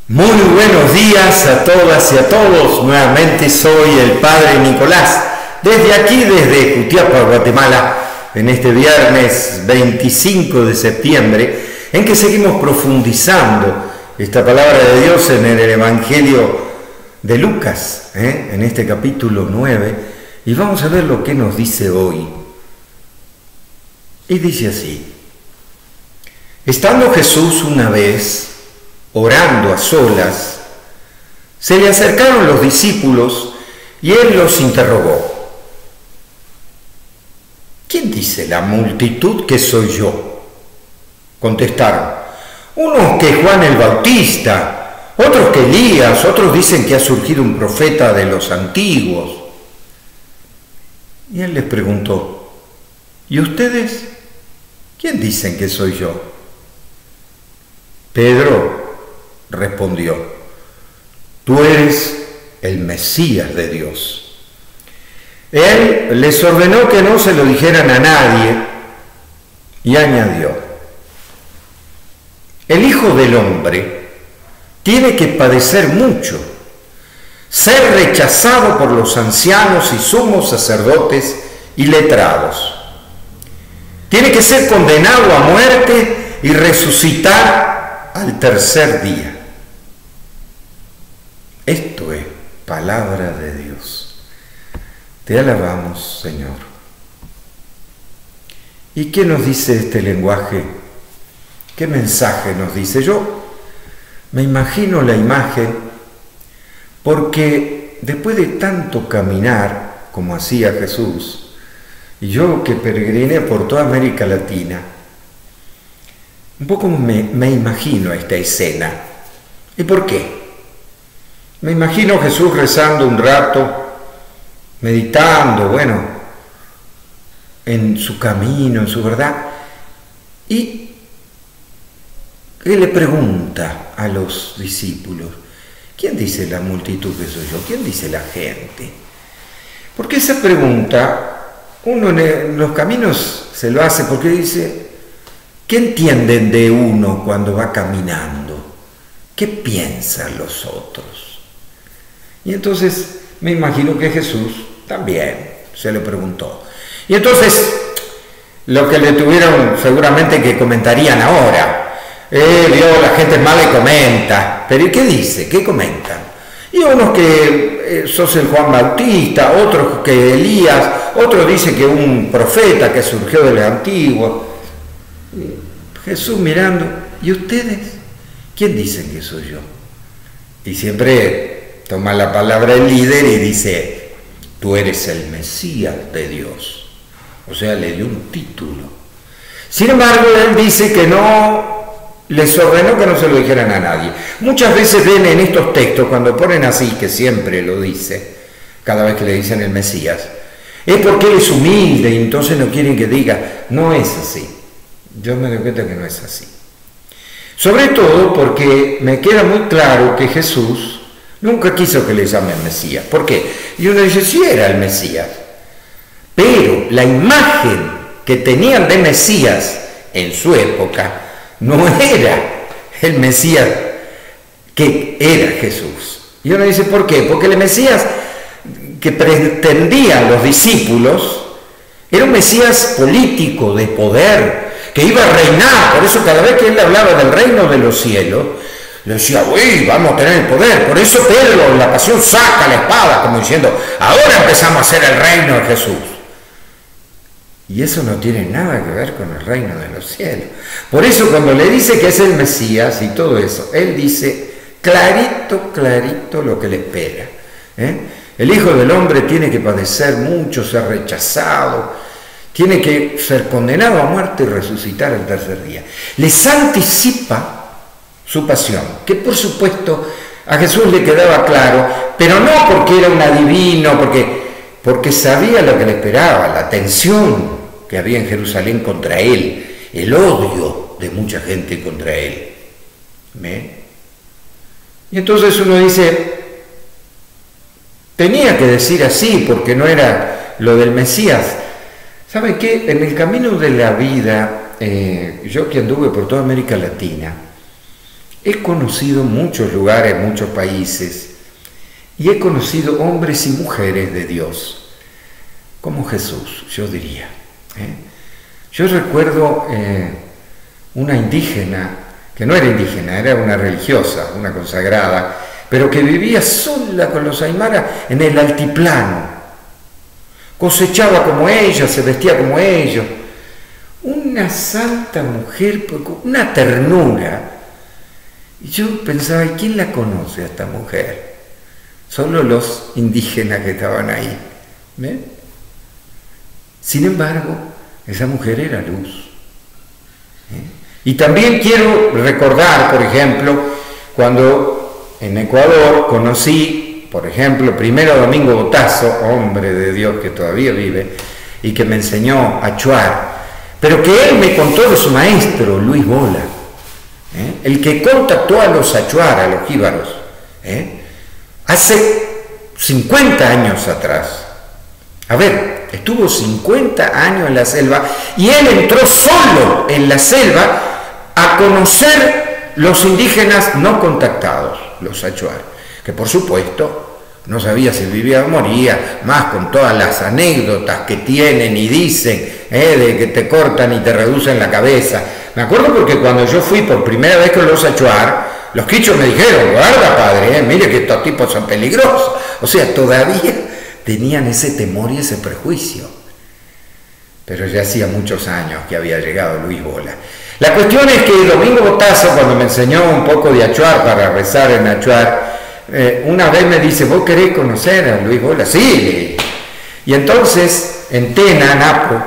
Muy buenos días a todas y a todos. Nuevamente soy el Padre Nicolás, desde aquí, desde Jutiapa, Guatemala, en este viernes 25 de septiembre, en que seguimos profundizando esta palabra de Dios en el Evangelio de Lucas, en este capítulo 9, y vamos a ver lo que nos dice hoy. Y dice así: estando Jesús una vez orando a solas, se le acercaron los discípulos y él los interrogó: ¿quién dice la multitud que soy yo? Contestaron: unos que Juan el Bautista, otros que Elías, otros dicen que ha surgido un profeta de los antiguos. Y él les preguntó: ¿y ustedes? ¿Quién dicen que soy yo? Pedro respondió: tú eres el Mesías de Dios. Él les ordenó que no se lo dijeran a nadie y añadió: el Hijo del Hombre tiene que padecer mucho, ser rechazado por los ancianos y sumos sacerdotes y letrados. Tiene que ser condenado a muerte y resucitar al tercer día. Esto es palabra de Dios. Te alabamos, Señor. ¿Y qué nos dice este lenguaje? ¿Qué mensaje nos dice? Yo me imagino la imagen porque después de tanto caminar como hacía Jesús, y yo que peregriné por toda América Latina, un poco me imagino esta escena. ¿Y por qué? Me imagino Jesús rezando un rato, meditando, en su camino, en su verdad, y él le pregunta a los discípulos: ¿quién dice la multitud que soy yo? ¿Quién dice la gente? Porque esa pregunta uno en los caminos se lo hace porque dice: ¿qué entienden de uno cuando va caminando? ¿Qué piensan los otros? Y entonces me imagino que Jesús también se lo preguntó. Y entonces lo que le tuvieron seguramente que comentarían ahora: vio, la gente es mala y comenta. Pero ¿y qué dice? ¿Qué comentan? Y unos que sos el Juan Bautista, otros que Elías, otros dicen que un profeta que surgió de los antiguos. Jesús mirando: ¿y ustedes? ¿Quién dicen que soy yo? Y siempre toma la palabra el líder y dice: tú eres el Mesías de Dios. O sea, le dio un título. Sin embargo, él dice que no, les ordenó que no se lo dijeran a nadie. Muchas veces ven en estos textos, cuando ponen así, que siempre lo dice, cada vez que le dicen el Mesías, es porque él es humilde y entonces no quieren que diga. No es así. Yo me doy cuenta que no es así. Sobre todo porque me queda muy claro que Jesús nunca quiso que le llamen Mesías. ¿Por qué? Y uno dice: sí, era el Mesías. Pero la imagen que tenían de Mesías en su época no era el Mesías que era Jesús. Y uno dice: ¿por qué? Porque el Mesías que pretendían los discípulos era un Mesías político, de poder, que iba a reinar. Por eso cada vez que él hablaba del reino de los cielos, le decía: uy, vamos a tener el poder. Por eso Pedro en la pasión saca la espada, como diciendo: ahora empezamos a hacer el reino de Jesús. Y eso no tiene nada que ver con el reino de los cielos. Por eso cuando le dice que es el Mesías y todo eso, él dice clarito, clarito lo que le espera. El Hijo del Hombre tiene que padecer mucho, ser rechazado, tiene que ser condenado a muerte y resucitar el tercer día. Les anticipa su pasión, que por supuesto a Jesús le quedaba claro, pero no porque era un adivino, porque sabía lo que le esperaba, la tensión que había en Jerusalén contra él, el odio de mucha gente contra él. ¿Ven? Y entonces uno dice: tenía que decir así porque no era lo del Mesías. ¿Saben qué? En el camino de la vida, yo que anduve por toda América Latina, he conocido muchos lugares, muchos países, y he conocido hombres y mujeres de Dios, como Jesús, yo diría. Yo recuerdo una indígena, que no era indígena, era una religiosa, una consagrada, pero que vivía sola con los aymara en el altiplano. Cosechaba como ellos, se vestía como ellos. Una santa mujer, una ternura. Y yo pensaba, ¿y quién la conoce a esta mujer? Solo los indígenas que estaban ahí. ¿Ven? Sin embargo, esa mujer era luz. Y también quiero recordar, por ejemplo, cuando en Ecuador conocí, por ejemplo, primero a Domingo Botazo, hombre de Dios que todavía vive, y que me enseñó a achuar, pero que él me contó de su maestro, Luis Bola, el que contactó a los achuar, a los jíbaros, hace 50 años atrás. A ver, estuvo 50 años en la selva y él entró solo en la selva a conocer los indígenas no contactados, los achuar, que por supuesto no sabía si vivía o moría, más con todas las anécdotas que tienen y dicen, de que te cortan y te reducen la cabeza. Me acuerdo porque cuando yo fui por primera vez con los achuar, los quichos me dijeron, guarda padre, mire que estos tipos son peligrosos. O sea, todavía tenían ese temor y ese prejuicio. Pero ya hacía muchos años que había llegado Luis Bola. La cuestión es que Domingo Botazo, cuando me enseñó un poco de achuar para rezar en achuar, una vez me dice, ¿vos querés conocer a Luis Bola? Sí. Y entonces, en Tena, Napo,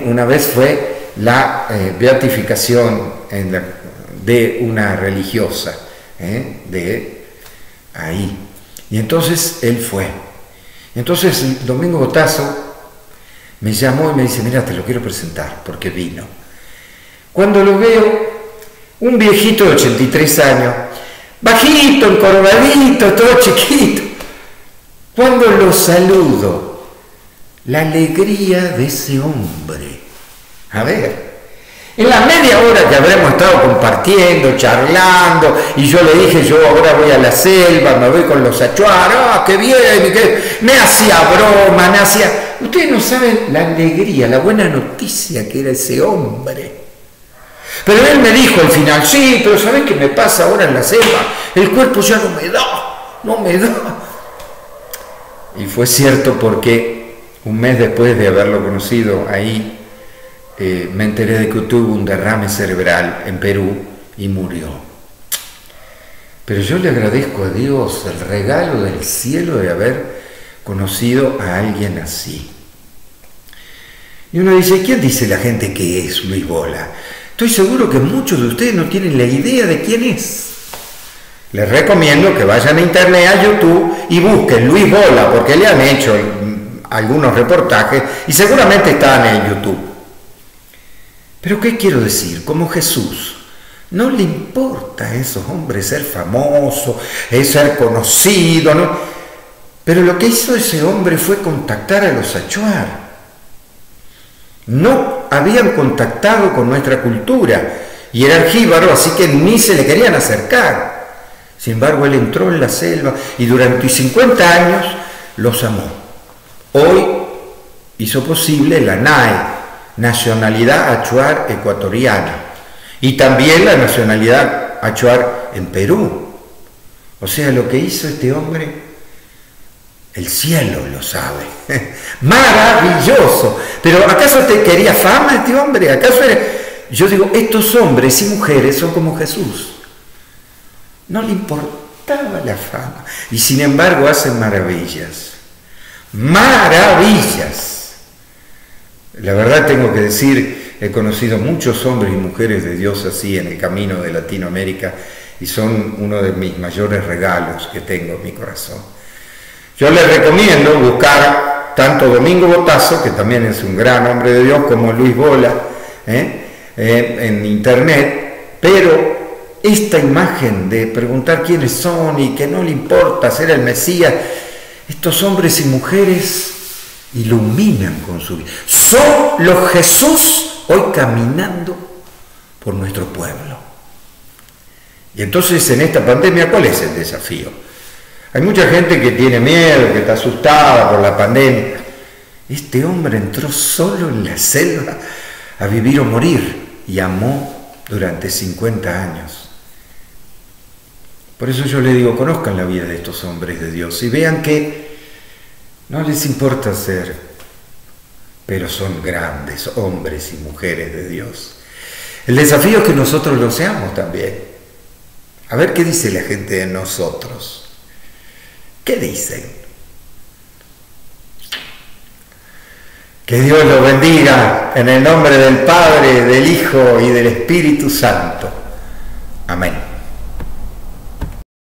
una vez fue la beatificación de una religiosa, de ahí. Y entonces él fue. Entonces Domingo Botazo me llamó y me dice, mira, te lo quiero presentar, porque vino. Cuando lo veo, un viejito de 83 años, bajito, encorvadito, todo chiquito. Cuando lo saludo, la alegría de ese hombre. A ver, en la media hora que habremos estado compartiendo, charlando, y yo le dije, yo ahora voy a la selva, me voy con los achuar, ¡ah, qué bien! Me hacía broma, me hacía... Ustedes no saben la alegría, la buena noticia que era ese hombre. Pero él me dijo al final, sí, pero ¿sabés qué me pasa ahora en la selva? El cuerpo ya no me da. Y fue cierto porque un mes después de haberlo conocido ahí, me enteré de que tuvo un derrame cerebral en Perú y murió. Pero yo le agradezco a Dios el regalo del cielo de haber conocido a alguien así. Y uno dice, ¿quién dice la gente que es Luis Bola? Estoy seguro que muchos de ustedes no tienen la idea de quién es. Les recomiendo que vayan a internet, a YouTube, y busquen Luis Bola, porque le han hecho algunos reportajes y seguramente están en YouTube. Pero ¿qué quiero decir? Como Jesús, no le importa a esos hombres ser famoso, ser conocido, ¿no? Pero lo que hizo ese hombre fue contactar a los achuar. No habían contactado con nuestra cultura y era jíbaro, así que ni se le querían acercar. Sin embargo, él entró en la selva y durante 50 años los amó. Hoy hizo posible la NAE, nacionalidad achuar ecuatoriana, y también la nacionalidad achuar en Perú. O sea, lo que hizo este hombre, el cielo lo sabe. Maravilloso. Pero ¿acaso te quería fama este hombre? ¿Acaso era? Yo digo, estos hombres y mujeres son como Jesús. No le importaba la fama. Y sin embargo hacen maravillas. Maravillas. La verdad tengo que decir, he conocido muchos hombres y mujeres de Dios así en el camino de Latinoamérica y son uno de mis mayores regalos que tengo en mi corazón. Yo les recomiendo buscar tanto Domingo Botazo, que también es un gran hombre de Dios, como Luis Bola, en internet, pero esta imagen de preguntar quiénes son y que no le importa ser el Mesías, estos hombres y mujeres iluminan con su vida. Son los Jesús hoy caminando por nuestro pueblo. Y entonces en esta pandemia, ¿cuál es el desafío? Hay mucha gente que tiene miedo, que está asustada por la pandemia. Este hombre entró solo en la selva a vivir o morir y amó durante 50 años. Por eso yo le digo, conozcan la vida de estos hombres de Dios y vean que no les importa ser, pero son grandes hombres y mujeres de Dios. El desafío es que nosotros lo seamos también. A ver qué dice la gente de nosotros. ¿Qué dicen? Que Dios los bendiga en el nombre del Padre, del Hijo y del Espíritu Santo. Amén.